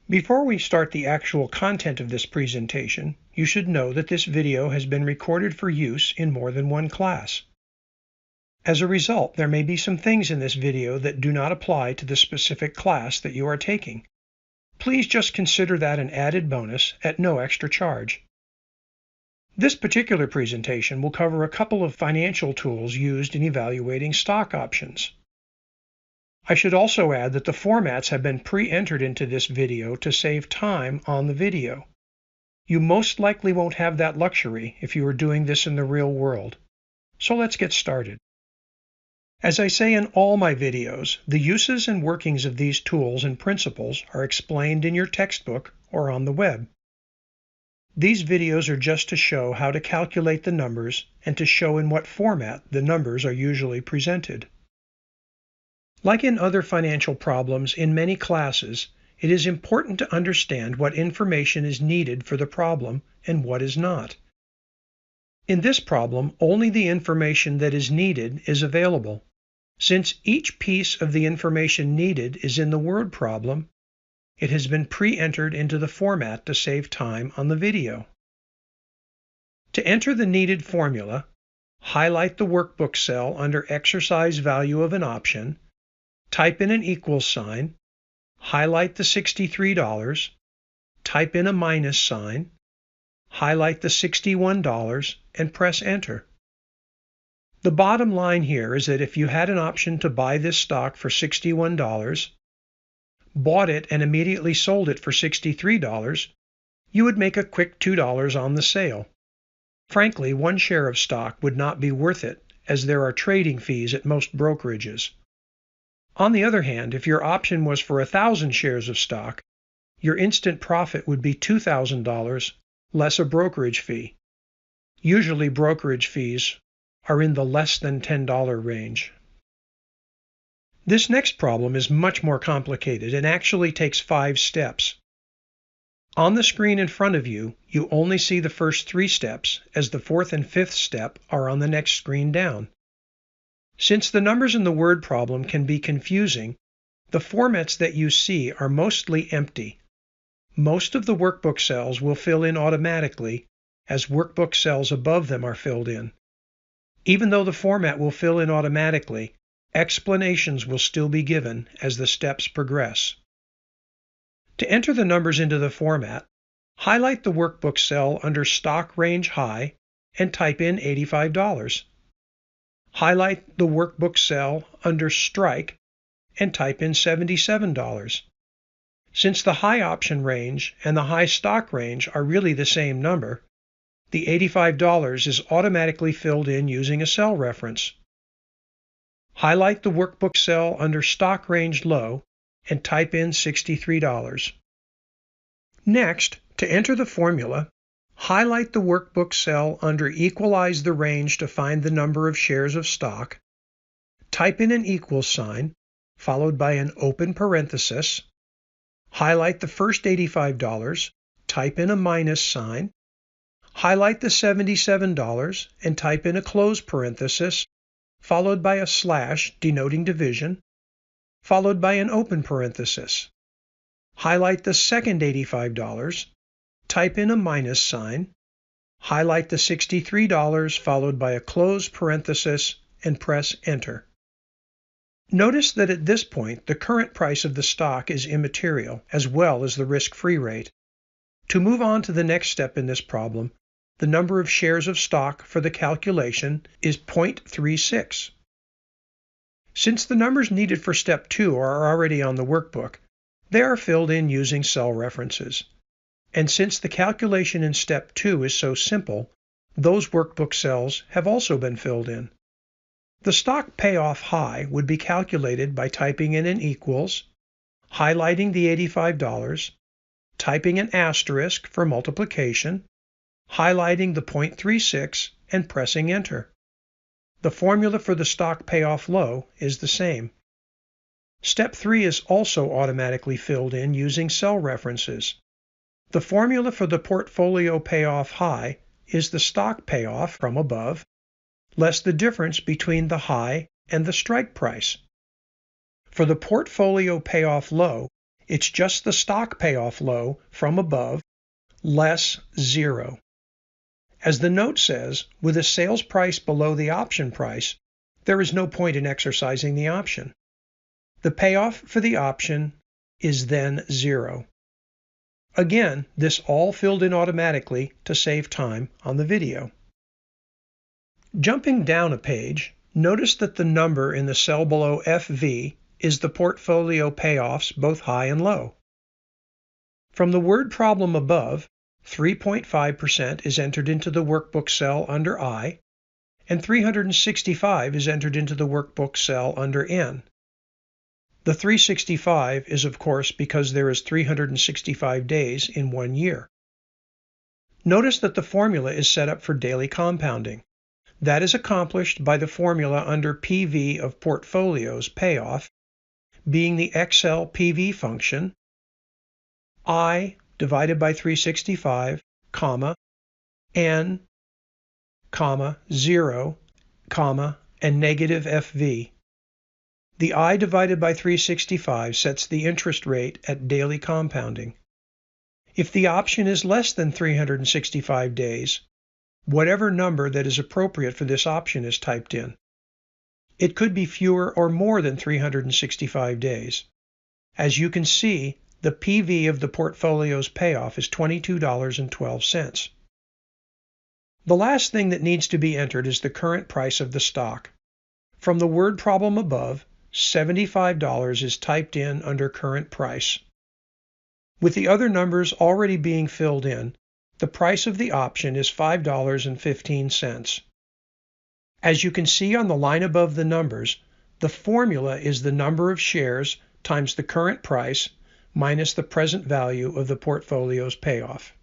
Before we start the actual content of this presentation, you should know that this video has been recorded for use in more than one class. As a result, there may be some things in this video that do not apply to the specific class that you are taking. Please just consider that an added bonus at no extra charge. This particular presentation will cover a couple of financial tools used in evaluating stock options. I should also add that the formats have been pre-entered into this video to save time on the video. You most likely won't have that luxury if you are doing this in the real world. So let's get started. As I say in all my videos, the uses and workings of these tools and principles are explained in your textbook or on the web. These videos are just to show how to calculate the numbers and to show in what format the numbers are usually presented. Like in other financial problems in many classes, it is important to understand what information is needed for the problem and what is not. In this problem, only the information that is needed is available. Since each piece of the information needed is in the word problem, it has been pre-entered into the format to save time on the video. To enter the needed formula, highlight the workbook cell under Exercise Value of an Option, type in an equals sign, highlight the $63, type in a minus sign, highlight the $61, and press Enter. The bottom line here is that if you had an option to buy this stock for $61, bought it and immediately sold it for $63, you would make a quick $2 on the sale. Frankly, one share of stock would not be worth it, as there are trading fees at most brokerages. On the other hand, if your option was for 1,000 shares of stock, your instant profit would be $2,000 less a brokerage fee. Usually brokerage fees are in the less than $10 range. This next problem is much more complicated and actually takes 5 steps. On the screen in front of you, you only see the first 3 steps, as the 4th and 5th step are on the next screen down. Since the numbers in the word problem can be confusing, the formats that you see are mostly empty. Most of the workbook cells will fill in automatically, as workbook cells above them are filled in. Even though the format will fill in automatically, explanations will still be given as the steps progress. To enter the numbers into the format, highlight the workbook cell under Stock Range High and type in $85. Highlight the workbook cell under Strike and type in $77. Since the high option range and the high stock range are really the same number, the $85 is automatically filled in using a cell reference. Highlight the workbook cell under Stock Range Low and type in $63. Next, to enter the formula, highlight the workbook cell under Equalize the range to find the number of shares of stock, type in an equals sign, followed by an open parenthesis, highlight the first $85, type in a minus sign, highlight the $77 and type in a close parenthesis, followed by a slash denoting division, followed by an open parenthesis. Highlight the second $85, type in a minus sign, highlight the $63 followed by a close parenthesis, and press Enter. Notice that at this point the current price of the stock is immaterial, as well as the risk-free rate. To move on to the next step in this problem, the number of shares of stock for the calculation is 0.36. Since the numbers needed for Step 2 are already on the workbook, they are filled in using cell references. And since the calculation in Step 2 is so simple, those workbook cells have also been filled in. The stock payoff high would be calculated by typing in an equals, highlighting the $85, typing an asterisk for multiplication, highlighting the 0.36, and pressing Enter. The formula for the stock payoff low is the same. Step 3 is also automatically filled in using cell references. The formula for the portfolio payoff high is the stock payoff from above, less the difference between the high and the strike price. For the portfolio payoff low, It's just the stock payoff low from above less 0. As the note says, with a sales price below the option price, there is no point in exercising the option. The payoff for the option is then 0. Again, this all filled in automatically to save time on the video. Jumping down a page, notice that the number in the cell below FV is the portfolio payoffs, both high and low. From the word problem above, 3.5% is entered into the workbook cell under I, and 365 is entered into the workbook cell under N. The 365 is, of course, because there is 365 days in 1 year. Notice that the formula is set up for daily compounding. That is accomplished by the formula under PV of portfolios payoff being the Excel PV function, I divided by 365, comma, N, comma, 0, comma, and negative FV. The I divided by 365 sets the interest rate at daily compounding. If the option is less than 365 days, whatever number that is appropriate for this option is typed in. It could be fewer or more than 365 days. As you can see, the PV of the portfolio's payoff is $22.12. The last thing that needs to be entered is the current price of the stock. From the word problem above, $75 is typed in under current price. With the other numbers already being filled in, the price of the option is $5.15. As you can see on the line above the numbers, the formula is the number of shares times the current price minus the present value of the portfolio's payoff.